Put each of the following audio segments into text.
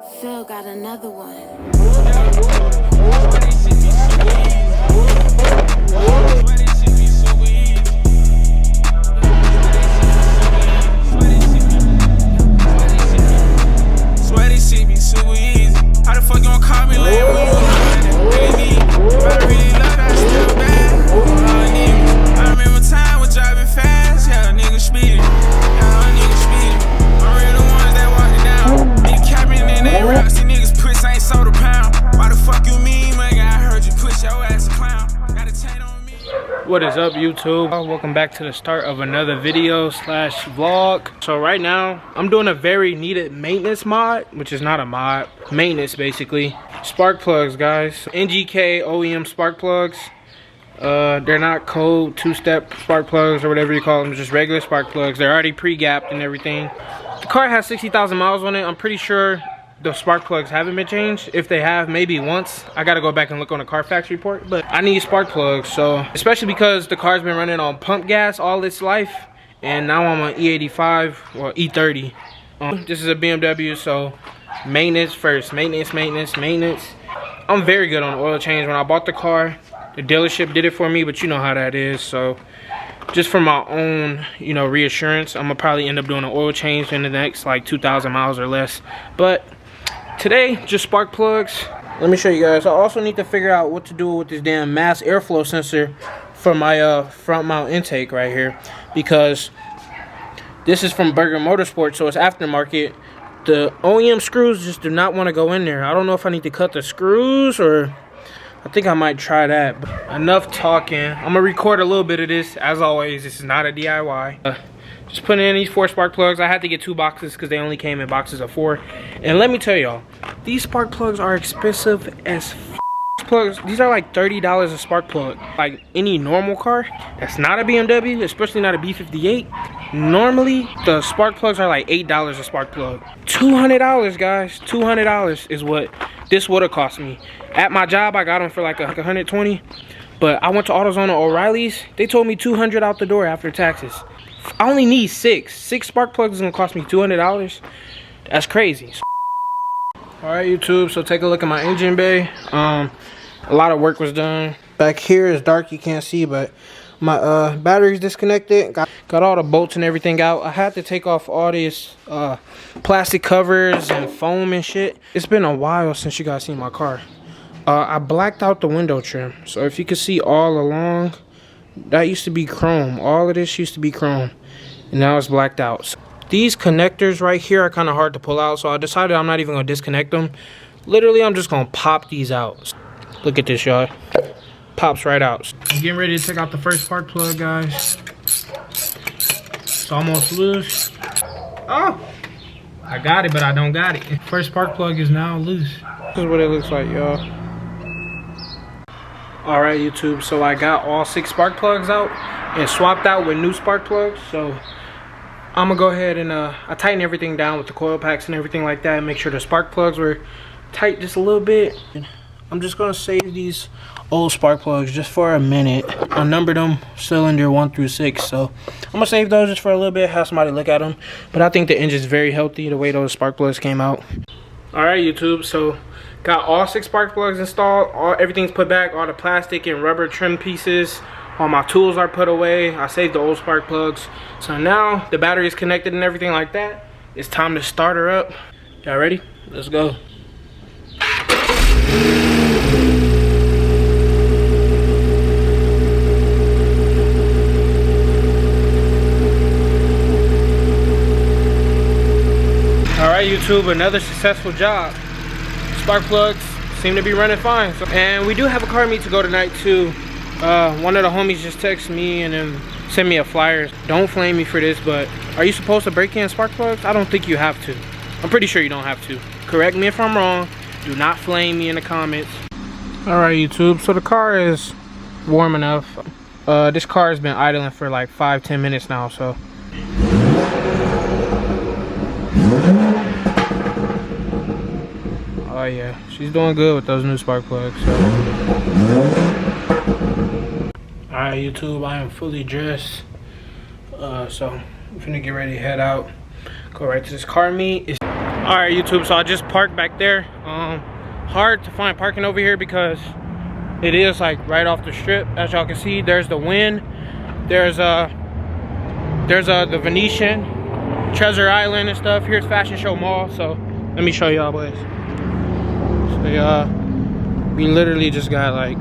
Phil got another one. Sweaty shit be super easy. How the fuck you gon' call me lame when you running? Baby, if I really love that still bad. I remember time was driving fast. Yeah, nigga speeding. Yeah, nigga speeding. I'm really the ones that walk it down. Nigga capping in they raps. These niggas push ain't sold a pound. Why the fuck you mean, man? I heard you push your ass a clown. Got a chain on me. What is up, YouTube? Welcome back to the start of another video slash vlog. So right now I'm doing a very needed maintenance mod, which is not a mod, maintenance basically. Spark plugs, guys. NGK OEM spark plugs. They're not code two-step spark plugs or whatever you call them, just regular spark plugs. They're already pre-gapped and everything. The car has 60,000 miles on it. I'm pretty sure the spark plugs haven't been changed. If they have, maybe once. I gotta go back and look on the Carfax report, but I need spark plugs. So especially because the car's been running on pump gas all its life, and now I'm on E85 or E30. This is a BMW, so maintenance first. Maintenance. I'm very good on oil change. When I bought the car, the dealership did it for me, but you know how that is. So just for my own, you know, reassurance, I'm gonna probably end up doing an oil change in the next like 2,000 miles or less. But today, just spark plugs. Let me show you guys. I also need to figure out what to do with this damn mass airflow sensor for my front mount intake right here, because this is from Berger Motorsport, so it's aftermarket. The OEM screws just do not want to go in there. I don't know if I need to cut the screws, or I think I might try that. But enough talking. I'm gonna record a little bit of this. As always, this is not a DIY. Just putting in these 4 spark plugs. I had to get 2 boxes because they only came in boxes of 4. And let me tell y'all, these spark plugs are expensive as plugs. These are like $30 a spark plug. Like any normal car that's not a BMW, especially not a B58, normally the spark plugs are like $8 a spark plug. $200, guys. $200 is what this would have cost me. At my job, I got them for like 120, but I went to AutoZone or O'Reilly's. They told me $200 out the door after taxes. I only need 6 spark plugs is gonna cost me $200. That's crazy. All right, YouTube, so take a look at my engine bay. A lot of work was done. Back here is dark, you can't see, but my battery's disconnected. Got all the bolts and everything out. I had to take off all these plastic covers and foam and shit. It's been a while since you guys seen my car. I blacked out the window trim, so if you can see all along, that used to be chrome. All of this used to be chrome, and now it's blacked out. So these connectors right here are kind of hard to pull out, so I decided I'm not even gonna disconnect them. Literally, I'm just gonna pop these out. Look at this, y'all. Pops right out. I'm getting ready to take out the first spark plug, guys. It's almost loose. Oh, I got it, but I don't got it. First spark plug is now loose. This is what it looks like, y'all. Alright, YouTube, so I got all 6 spark plugs out and swapped out with new spark plugs. So I'm gonna go ahead and I tighten everything down with the coil packs and everything like that, and make sure the spark plugs were tight just a little bit. I'm just gonna save these old spark plugs just for a minute. I numbered them cylinder 1 through 6, so I'm gonna save those just for a little bit, have somebody look at them. But I think the engine's very healthy the way those spark plugs came out. Alright, YouTube, so got all 6 spark plugs installed. Everything's put back, all the plastic and rubber trim pieces. All my tools are put away. I saved the old spark plugs. So now the battery is connected and everything like that. It's time to start her up. Y'all ready? Let's go. Alright, YouTube, another successful job. Spark plugs seem to be running fine. And we do have a car meet to go tonight too. One of the homies just texted me and then sent me a flyer. Don't flame me for this, but are you supposed to break in spark plugs? I don't think you have to. I'm pretty sure you don't have to. Correct me if I'm wrong. Do not flame me in the comments. Alright, YouTube, so the car is warm enough. This car has been idling for like 5-10 minutes now, so. Oh yeah, she's doing good with those new spark plugs. So. Alright, YouTube, I am fully dressed. So I'm finna get ready to head out. Go right to this car meet. All right, YouTube, so I just parked back there. Hard to find parking over here because it is like right off the strip. As y'all can see, there's the Wynn, there's the Venetian, Treasure Island and stuff. Here's Fashion Show Mall. So let me show y'all, boys. So we literally just got like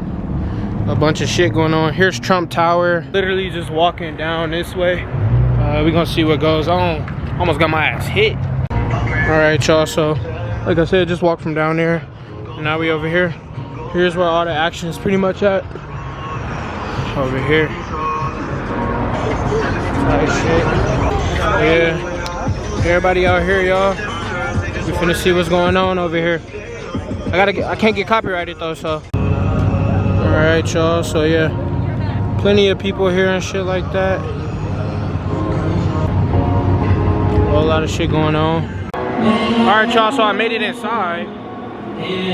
a bunch of shit going on. Here's Trump Tower. Literally just walking down this way. We gonna see what goes on. Almost got my ass hit. All right, y'all, so like I said, just walked from down there. Now we over here. Here's where all the action is pretty much at. Over here. Nice shit. Yeah. Everybody out here, y'all. We finna see what's going on over here. I can't get copyrighted though, so. Alright, y'all, so yeah. Plenty of people here and shit like that. A whole lot of shit going on. Alright, y'all, so I made it inside.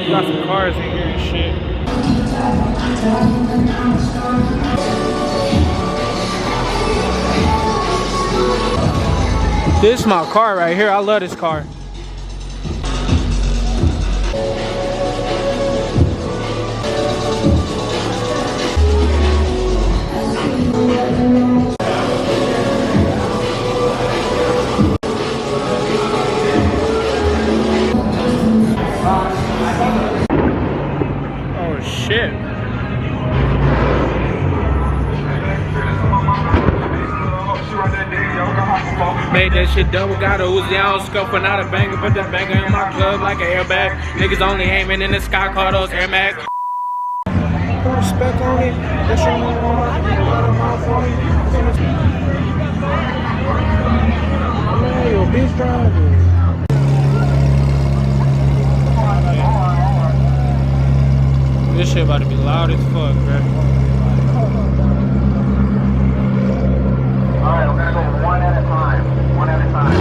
Got some cars in here and shit. This is my car right here. I love this car. Oh shit. Made that shit double, got a Uzi out, scuffing out a banger, put that banger in my club like an airbag. Niggas only aiming in the sky, call those Air Max. Put respect on it. That's your mouth on it. Man, your bitch driving. This shit about to be loud as fuck, bro. Alright, we're gonna go one at a time. One at a time.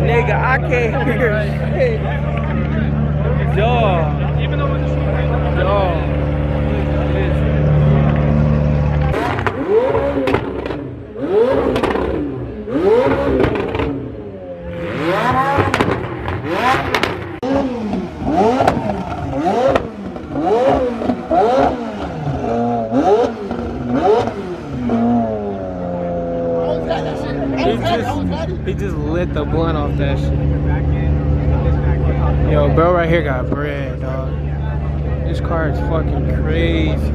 Nigga, I can't hear shit. Dog. Dog. He just lit the blunt off that shit. Yo, bro right here got bread, dog. This car is fucking crazy.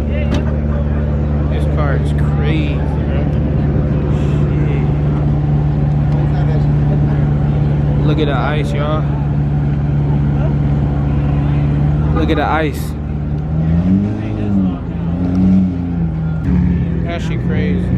This car is crazy, bro. Shit. Look at the ice, y'all. Look at the ice. That shit crazy.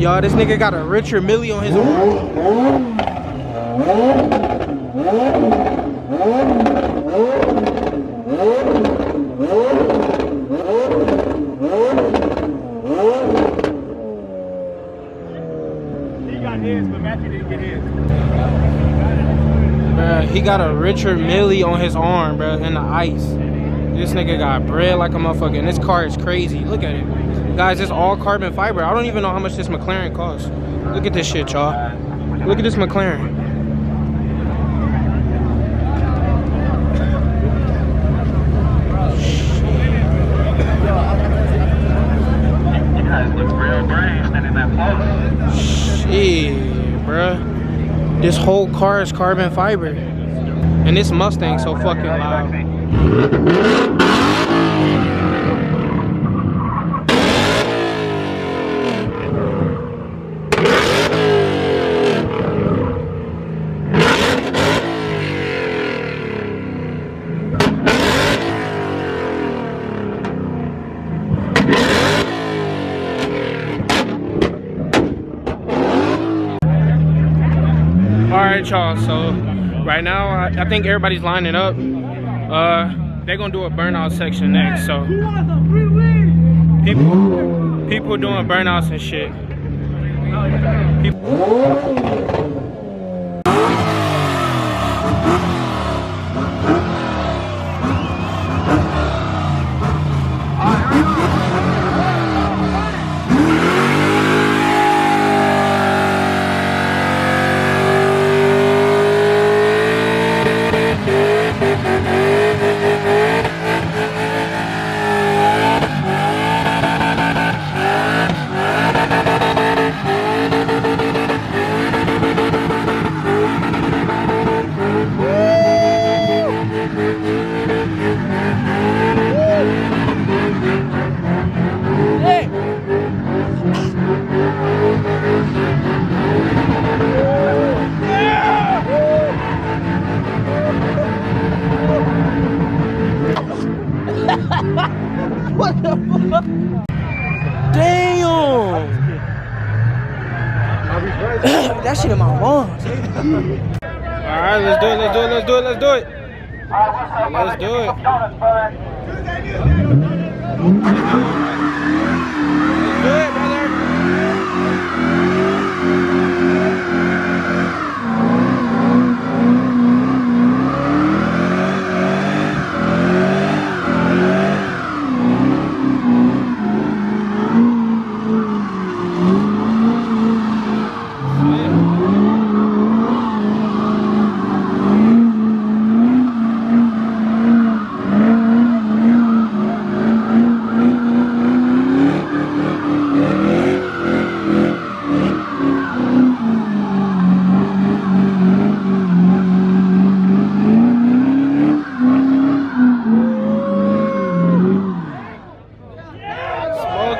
Y'all, this nigga got a Richard Millie on his arm. He got his, but Matthew didn't get his. Bruh, he got a Richard Millie on his arm, bruh, in the ice. This nigga got bread like a motherfucker, and this car is crazy. Look at it. Guys, it's all carbon fiber. I don't even know how much this McLaren costs. Look at this shit, y'all. Look at this McLaren. You guys look real brave standing that close. Shit, bruh. This whole car is carbon fiber. And this Mustang so fucking loud. Alright, y'all, so right now I think everybody's lining up. They're gonna do a burnout section next, so people doing burnouts and shit. What the fuck? Damn! That shit in my lungs. Alright, let's do it, let's do it, let's do it, let's do it. Let's do it. Let's do it, brother.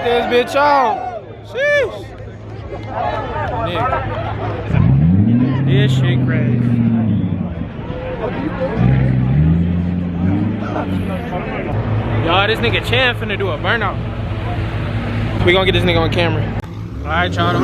This bitch out. Sheesh. Nigga. This shit crazy. Y'all, this nigga Chan finna do a burnout. We gonna get this nigga on camera. Alright, y'all.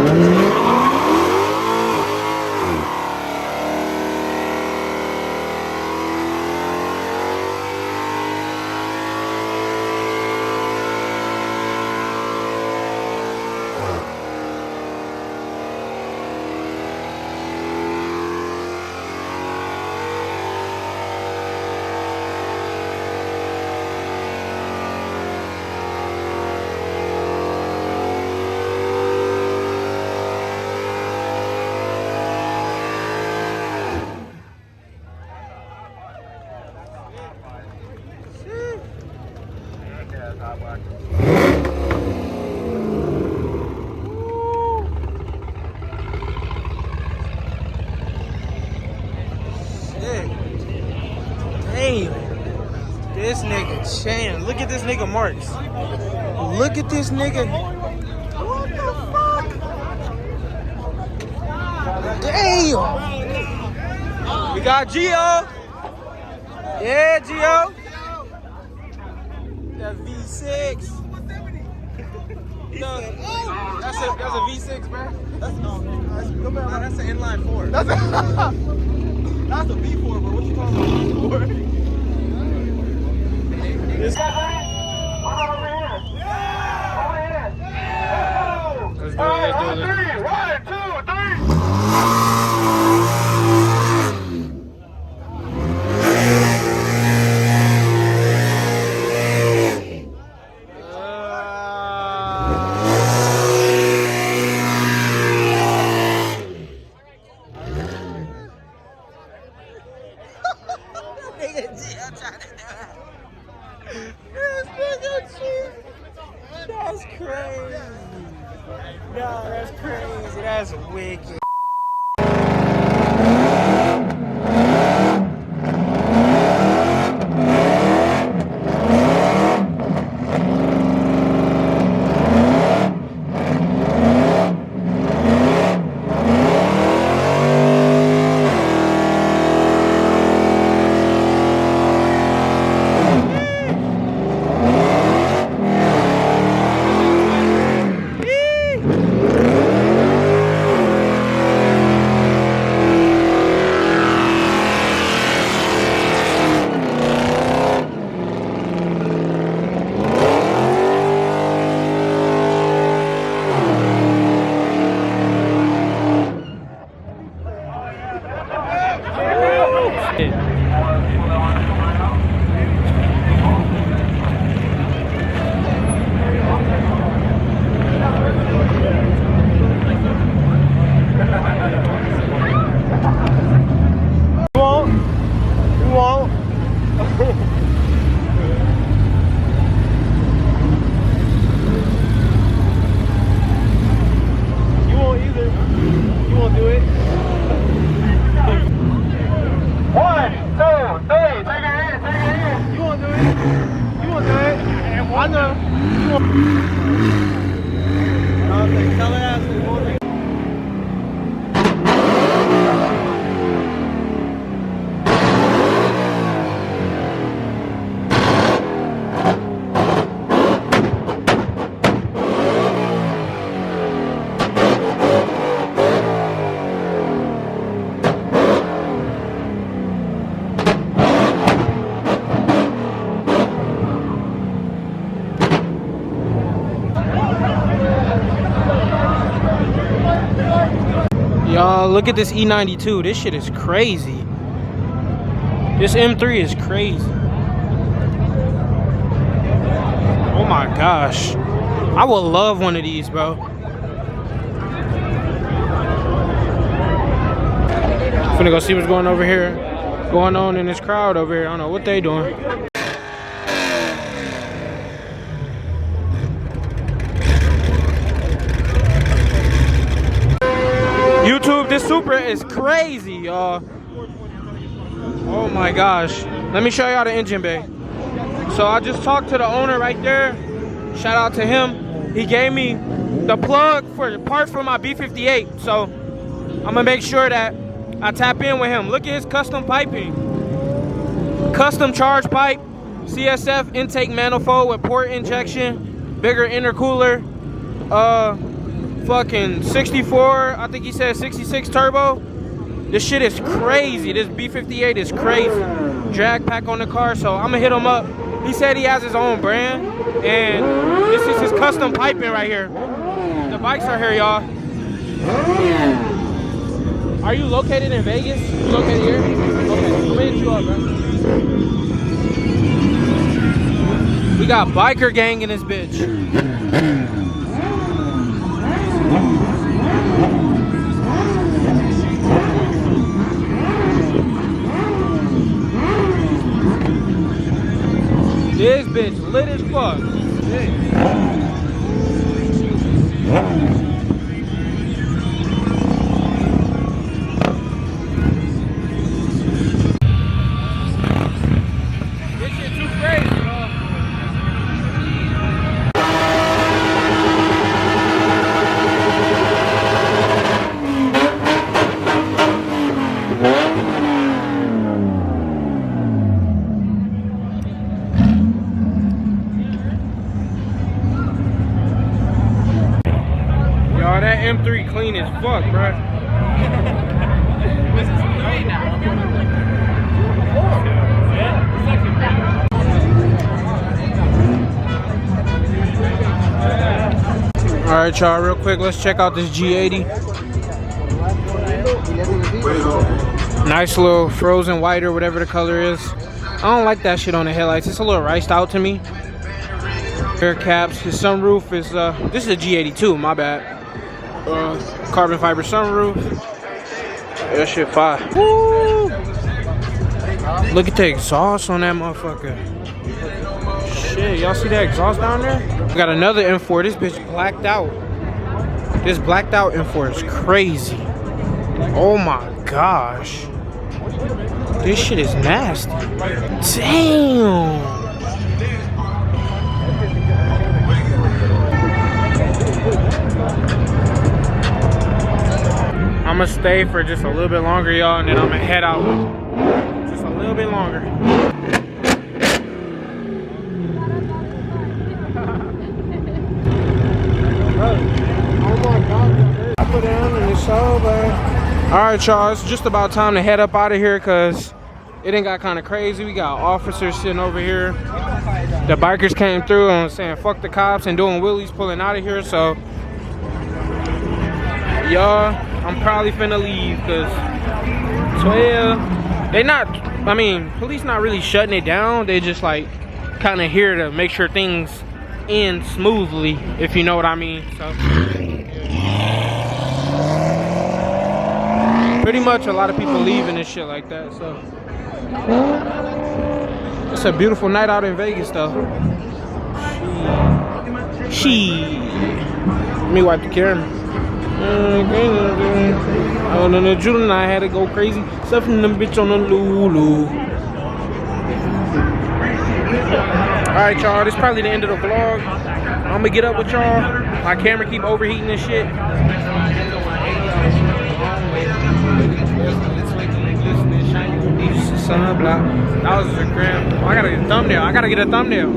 Damn. This nigga Chan. Look at this nigga Marks. Look at this nigga. What the fuck? Damn. We got Gio. Yeah, Gio. That V6. That's a V6, bro. That's an inline 4. That's a V4, bro. What you talking about? Let's do it. 1, 2, 3. That's crazy. No, that's crazy. That's wicked. Y'all, look at this E92. This shit is crazy. This M3 is crazy. Oh my gosh. I would love one of these, bro. Finna go see what's going on in this crowd over here. I don't know what they doing. YouTube, this Supra is crazy, y'all. Oh my gosh. Let me show y'all the engine bay. So I just talked to the owner right there. Shout out to him. He gave me the plug for the part for my B58. So I'm gonna make sure that I tap in with him. Look at his custom piping. Custom charge pipe, CSF intake manifold with port injection, bigger intercooler, fucking 64, I think he said 66 turbo. This shit is crazy. This B58 is crazy. Drag pack on the car, so I'm gonna hit him up. He said he has his own brand, and this is his custom piping right here. The bikes are here, y'all. Are you located in Vegas? You located here? Okay, I'm gonna hit you up, bro. We got biker gang in this bitch. This bitch lit as fuck. This shit too crazy, bro. M3 clean as fuck, bruh. Alright, y'all, real quick, let's check out this G80. Nice little frozen white or whatever the color is. I don't like that shit on the headlights. It's a little riced out to me. Air caps. His sunroof is this is a G82, my bad. Carbon fiber sunroof. That shit fire. Woo! Look at the exhaust on that motherfucker. Shit, y'all see that exhaust down there? We got another M4. This bitch blacked out. This blacked out M4 is crazy. Oh my gosh. This shit is nasty. Damn. I'm gonna stay for just a little bit longer, y'all, and then I'm gonna head out. Just a little bit longer. I put it on and it's so bad. Alright, y'all, it's just about time to head up out of here because it done got kind of crazy. We got officers sitting over here. The bikers came through and saying fuck the cops and doing wheelies pulling out of here. So, y'all, I'm probably finna leave because 12, they not, I mean, police not really shutting it down. They just like kind of here to make sure things end smoothly, if you know what I mean. So pretty much a lot of people leaving and shit like that. So it's a beautiful night out in Vegas though. Let me wipe the camera. Oh no, Judah and I had to go crazy. Stuffing them bitch on the Lulu. Alright, y'all, this is probably the end of the vlog. I'm gonna get up with y'all. My camera keep overheating and shit. Sunblock. That was a gram. I gotta get a thumbnail.